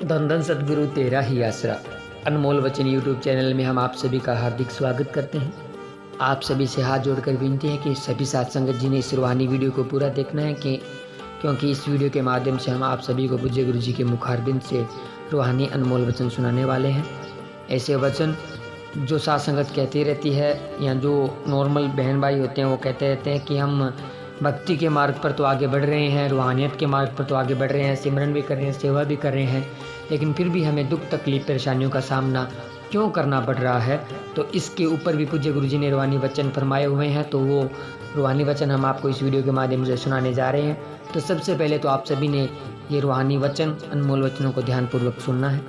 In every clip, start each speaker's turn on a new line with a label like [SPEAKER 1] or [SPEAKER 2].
[SPEAKER 1] धन धन सद्गुरु तेरा ही आसरा। अनमोल वचन यूट्यूब चैनल में हम आप सभी का हार्दिक स्वागत करते हैं। आप सभी से हाथ जोड़कर विनती है कि सभी साथ संगत जी ने इस रूहानी वीडियो को पूरा देखना है क्योंकि इस वीडियो के माध्यम से हम आप सभी को पूज्य गुरु जी के मुखारबिंद से रूहानी अनमोल वचन सुनाने वाले हैं। ऐसे वचन जो साथ संगत कहती रहती है या जो नॉर्मल बहन भाई होते हैं वो कहते रहते हैं कि हम भक्ति के मार्ग पर तो आगे बढ़ रहे हैं, रूहानियत के मार्ग पर तो आगे बढ़ रहे हैं, सिमरन भी कर रहे हैं, सेवा भी कर रहे हैं, लेकिन फिर भी हमें दुख तकलीफ परेशानियों का सामना क्यों करना पड़ रहा है। तो इसके ऊपर भी पूज्य गुरु जी ने रूहानी वचन फरमाए हुए हैं, तो वो रूहानी वचन हम आपको इस वीडियो के माध्यम से सुनाने जा रहे हैं। तो सबसे पहले तो आप सभी ने ये रूहानी वचन अनमोल वचनों को ध्यानपूर्वक सुनना है।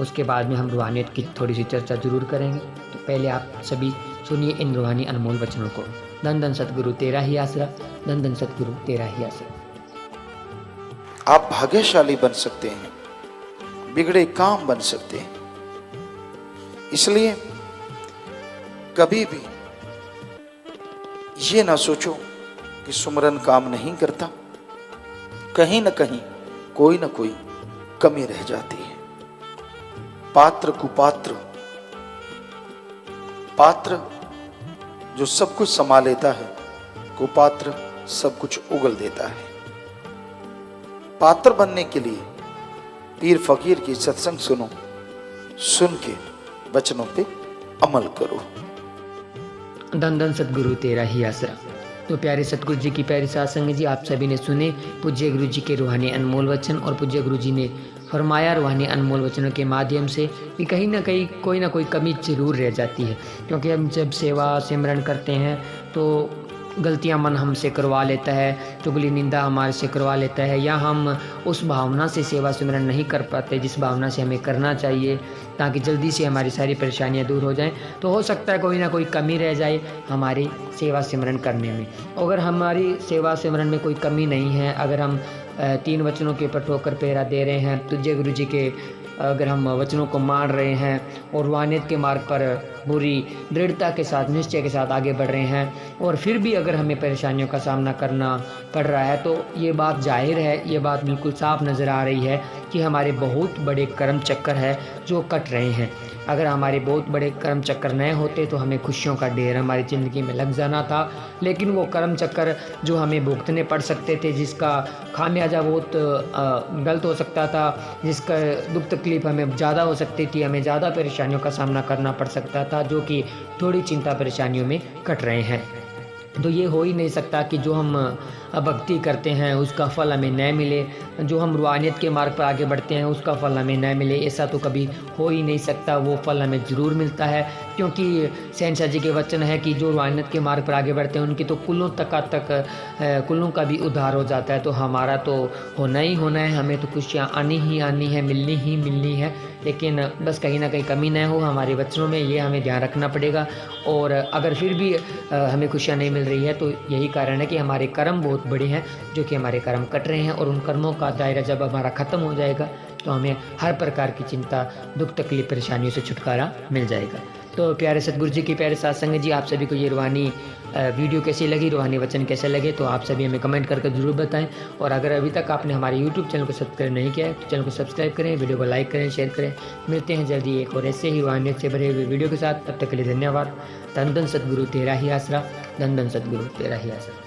[SPEAKER 1] उसके बाद में हम रूहानियत की थोड़ी सी चर्चा जरूर करेंगे। तो पहले आप सभी सुनिए इन रूहानी अनमोल वचनों को। धन धन सतगुरु तेरा ही आसरा, धन धन सतगुरु तेरा ही आसरा।
[SPEAKER 2] आप भाग्यशाली बन सकते हैं, बिगड़े काम बन सकते हैं। इसलिए कभी भी ये ना सोचो कि सुमरन काम नहीं करता। कहीं ना कहीं कोई ना कोई कमी रह जाती है। पात्र कुपात्र, पात्र जो सब कुछ संभाल लेता है, कुपात्र सब कुछ उगल देता है। पात्र बनने के लिए पीर फकीर की सत्संग सुनो, सुन के वचनों पे अमल करो।
[SPEAKER 1] धन धन सतगुरु तेरा ही आसरा। तो प्यारे सतगुरु जी की प्यारी सत्संग जी, आप सभी ने सुने पूज्य गुरु जी के रूहानी अनमोल वचन और पूज्य गुरु जी ने फरमाया रूहानी अनमोल वचनों के माध्यम से भी कहीं ना कहीं कोई ना कोई कमी जरूर रह जाती है। क्योंकि हम जब सेवा सिमरन करते हैं तो गलतियां मन हमसे करवा लेता है, चुगली निंदा हमारे से करवा लेता है, या हम उस भावना से सेवा सिमरन नहीं कर पाते जिस भावना से हमें करना चाहिए, ताकि जल्दी से हमारी सारी परेशानियां दूर हो जाएं। तो हो सकता है कोई ना कोई कमी रह जाए हमारी सेवा सिमरन करने में। अगर हमारी सेवा सिमरन में कोई कमी नहीं है, अगर हम 3 वचनों के ऊपर ठोकर पहरा दे रहे हैं, पूज्य गुरु जी के अगर हम वचनों को मान रहे हैं और रूहानियत के मार्ग पर पूरी दृढ़ता के साथ निश्चय के साथ आगे बढ़ रहे हैं, और फिर भी अगर हमें परेशानियों का सामना करना पड़ रहा है, तो ये बात जाहिर है, ये बात बिल्कुल साफ नज़र आ रही है कि हमारे बहुत बड़े कर्म चक्कर है जो कट रहे हैं। अगर हमारे बहुत बड़े कर्म चक्कर नए होते तो हमें खुशियों का ढेर हमारी ज़िंदगी में लग जाना था, लेकिन वो कर्म चक्कर जो हमें भुगतने पड़ सकते थे, जिसका खामियाजा बहुत गलत हो सकता था, जिसका दुख तकलीफ हमें ज़्यादा हो सकती थी, हमें ज़्यादा परेशानियों का सामना करना पड़ सकता था, जो कि थोड़ी चिंता परेशानियों में कट रहे हैं। तो ये हो ही नहीं सकता कि जो हम भक्ति करते हैं उसका फल हमें न मिले, जो हम रूहानियत के मार्ग पर आगे बढ़ते हैं उसका फल हमें न मिले, ऐसा तो कभी हो ही नहीं सकता। वो फल हमें ज़रूर मिलता है, क्योंकि शहंशाह जी के वचन है कि जो रूहानियत के मार्ग पर आगे बढ़ते हैं उनकी तो कुल्लों कुल्लों का भी उद्धार हो जाता है। तो हमारा तो होना ही होना है, हमें तो खुशियाँ आनी ही आनी है, मिलनी ही मिलनी है, लेकिन बस कहीं ना कहीं कमी न हो हमारे वचनों में, ये हमें ध्यान रखना पड़ेगा। और अगर फिर भी हमें खुशियाँ नहीं मिल रही है तो यही कारण है कि हमारे कर्म बहुत बड़े हैं, जो कि हमारे कर्म कट रहे हैं, और उन कर्मों का दायरा जब हमारा ख़त्म हो जाएगा तो हमें हर प्रकार की चिंता, दुख, तकलीफ, परेशानियों से छुटकारा मिल जाएगा। तो प्यारे सतगुरु जी की प्यारे सत्संग जी, आप सभी को ये रूहानी वीडियो कैसी लगी, रूहानी वचन कैसे लगे, तो आप सभी हमें कमेंट करके ज़रूर बताएं। और अगर अभी तक आपने हमारे यूट्यूब चैनल को सब्सक्राइब नहीं किया है तो चैनल को सब्सक्राइब करें, वीडियो को लाइक करें, शेयर करें। मिलते हैं जल्दी एक और ऐसे ही रूहानियत से भरे हुए वीडियो के साथ। तब तक के लिए धन्यवाद। धन धन सतगुरु तेरा ही आसरा, धन धन सतगुरु तेरा ही आसरा।